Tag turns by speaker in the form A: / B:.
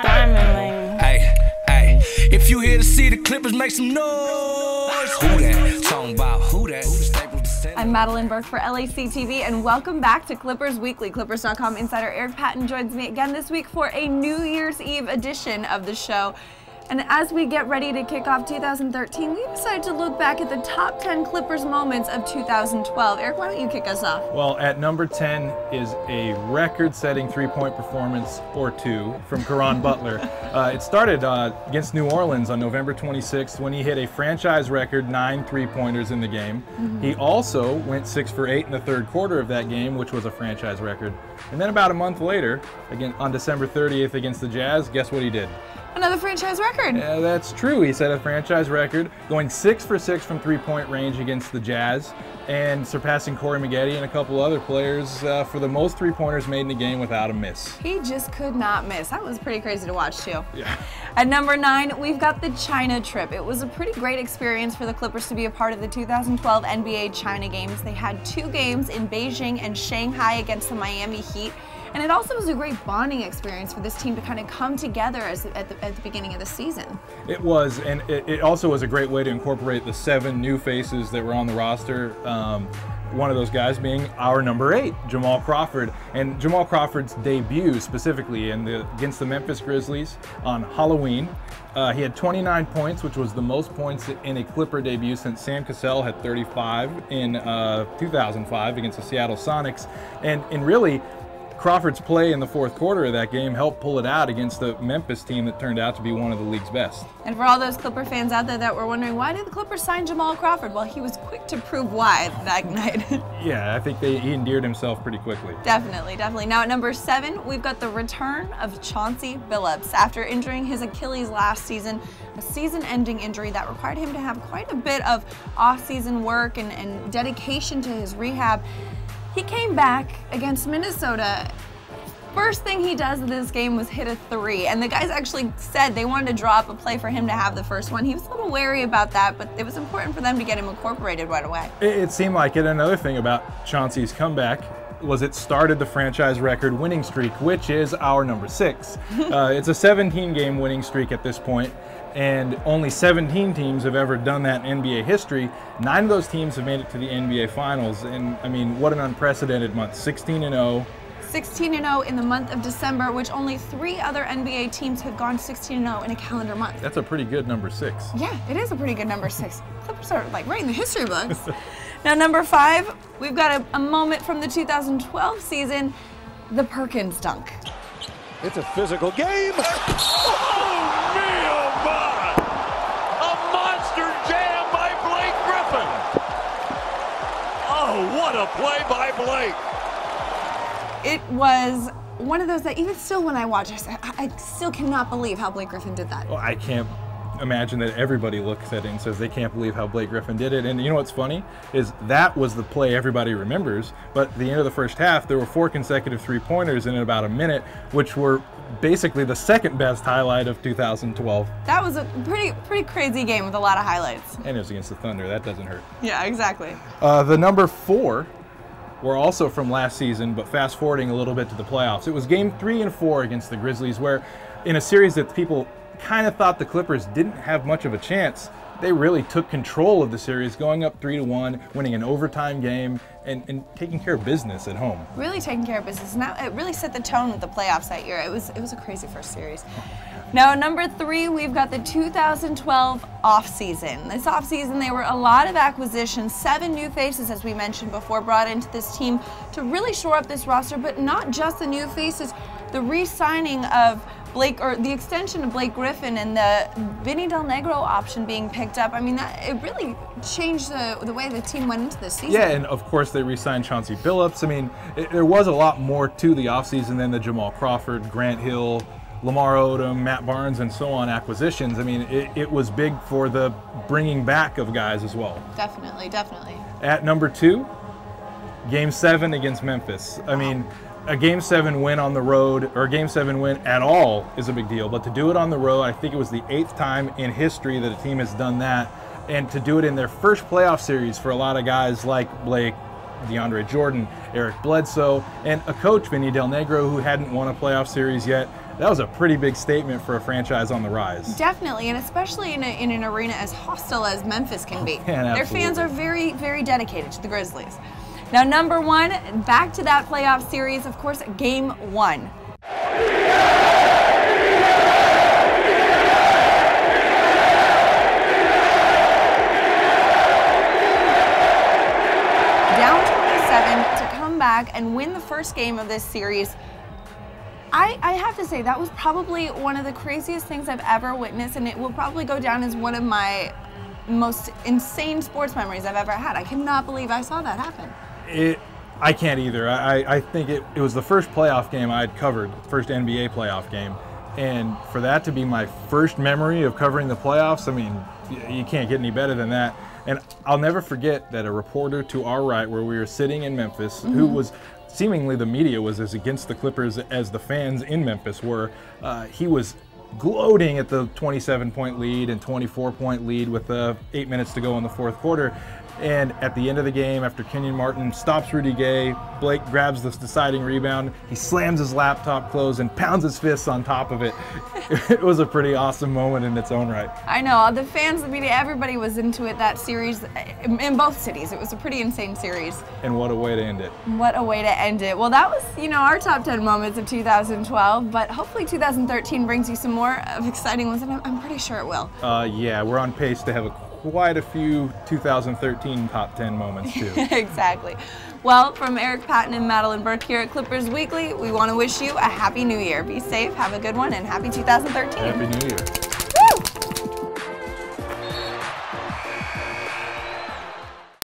A: Diamond ring.
B: Hey, hey, if you here to see the Clippers, make some noise. Who that? Talking about who that?
A: I'm Madelyn Burke for LAC TV, and welcome back to Clippers Weekly. Clippers.com insider Eric Patten joins me again this week for a New Year's Eve edition of the show. And as we get ready to kick off 2013, we decided to look back at the top 10 Clippers moments of 2012. Eric, why don't you kick us off?
C: Well, at number 10 is a record-setting three-point performance or two from Caron Butler. It started against New Orleans on November 26th when he hit a franchise record 9 three-pointers in the game. He also went 6 for 8 in the third quarter of that game, which was a franchise record. And then about a month later, again on December 30th against the Jazz, guess what he did?
A: Another franchise record.
C: Yeah, that's true. He set a franchise record, going 6 for 6 from three-point range against the Jazz, and surpassing Corey Maggette and a couple other players for the most three-pointers made in the game without a miss.
A: He just could not miss. That was pretty crazy to watch, too.
C: Yeah.
A: At number 9, we've got the China trip. It was a pretty great experience for the Clippers to be a part of the 2012 NBA China Games. They had 2 games in Beijing and Shanghai against the Miami Heat. And it also was a great bonding experience for this team to kind of come together at the beginning of the season.
C: It was, and it also was a great way to incorporate the 7 new faces that were on the roster. One of those guys being our number 8, Jamal Crawford. And Jamal Crawford's debut specifically against the Memphis Grizzlies on Halloween. He had 29 points, which was the most points in a Clipper debut since Sam Cassell had 35 in 2005 against the Seattle Sonics. And really, Crawford's play in the fourth quarter of that game helped pull it out against the Memphis team that turned out to be one of the league's best.
A: And for all those Clipper fans out there that were wondering, why did the Clippers sign Jamal Crawford? Well, he was quick to prove why that night.
C: Yeah, I think he endeared himself pretty quickly.
A: Definitely, definitely. Now at number 7, we've got the return of Chauncey Billups. After injuring his Achilles last season, a season-ending injury that required him to have quite a bit of off-season work and dedication to his rehab, he came back against Minnesota. First thing he does in this game was hit a 3, and the guys actually said they wanted to draw up a play for him to have the first one. He was a little wary about that, but it was important for them to get him incorporated right away.
C: It seemed like it. Another thing about Chauncey's comeback was it started the franchise record winning streak, which is our number 6. It's a 17-game winning streak at this point, and only 17 teams have ever done that in NBA history. 9 of those teams have made it to the NBA Finals, and I mean, what an unprecedented month. 16-0.
A: 16-0 in the month of December, which only 3 other NBA teams have gone 16-0 in a calendar month.
C: That's a pretty good number 6.
A: Yeah, it is a pretty good number 6. Clippers are like right in the history books. Now number 5, we've got a moment from the 2012 season, the Perkins dunk.
D: It's a physical game. Oh, me, oh my! A monster jam by Blake Griffin. Oh, what a play by Blake.
A: It was one of those that even still when I watch it, I still cannot believe how Blake Griffin did that.
C: Well, I can't imagine that everybody looks at it and says they can't believe how Blake Griffin did it. And you know what's funny is that was the play everybody remembers, but at the end of the first half there were 4 consecutive three-pointers in about a minute, which were basically the second best highlight of 2012.
A: That was a pretty crazy game with a lot of highlights.
C: And it was against the Thunder. That doesn't hurt.
A: Yeah, exactly.
C: The number 4 were also from last season, but fast forwarding a little bit to the playoffs. It was game 3 and 4 against the Grizzlies, where in a series that people kind of thought the Clippers didn't have much of a chance, they really took control of the series, going up 3-1, winning an overtime game, and taking care of business at home.
A: Really taking care of business. Now it really set the tone with the playoffs that year. It was a crazy first series. Now at number 3, we've got the 2012 offseason. This offseason, there were a lot of acquisitions, 7 new faces, as we mentioned before, brought into this team to really shore up this roster, but not just the new faces, the re-signing of Blake, or the extension of Blake Griffin and the Vinny Del Negro option being picked up. I mean, it really changed the way the team went into this season.
C: Yeah, and of course they re-signed Chauncey Billups. I mean, there was a lot more to the offseason than the Jamal Crawford, Grant Hill, Lamar Odom, Matt Barnes, and so on acquisitions. I mean, it was big for the bringing back of guys as well.
A: Definitely, definitely.
C: At number 2, Game 7 against Memphis. I mean, a Game 7 win on the road, or a Game 7 win at all, is a big deal. But to do it on the road, I think it was the 8th time in history that a team has done that. And to do it in their first playoff series for a lot of guys like Blake, DeAndre Jordan, Eric Bledsoe, and a coach, Vinny Del Negro, who hadn't won a playoff series yet. that was a pretty big statement for a franchise on the rise.
A: Definitely, and especially in an arena as hostile as Memphis can be.
C: Man,
A: their fans are very, very dedicated to the Grizzlies. Now, number 1, back to that playoff series, of course, Game 1. Down 27 to come back and win the first game of this series. I have to say, that was probably one of the craziest things I've ever witnessed, and it will probably go down as one of my most insane sports memories I've ever had. I cannot believe I saw that happen.
C: I can't either. I think it was the first playoff game I'd covered, first NBA playoff game. And for that to be my first memory of covering the playoffs, I mean, you can't get any better than that. And I'll never forget that a reporter to our right, where we were sitting in Memphis, who was seemingly, the media was as against the Clippers as the fans in Memphis were, he was gloating at the 27-point lead and 24-point lead with 8 minutes to go in the fourth quarter. And at the end of the game, after Kenyon Martin stops Rudy Gay, Blake grabs this deciding rebound, he slams his laptop closed and pounds his fists on top of it. It was a pretty awesome moment in its own right. I
A: know, the fans, the media, everybody was into it, that series, in both cities. It was a pretty insane series.
C: And what a way to end it.
A: What a way to end it. Well, that was, our top 10 moments of 2012, but hopefully 2013 brings you some more of exciting ones, and I'm pretty sure it will.
C: Yeah, we're on pace to have quite a few 2013 top 10 moments too.
A: Exactly. Well, from Eric, Patten, and Madelyn Burke here at Clippers Weekly, we want to wish you a happy new year. Be safe, have a good one, and happy 2013.
C: Happy New Year.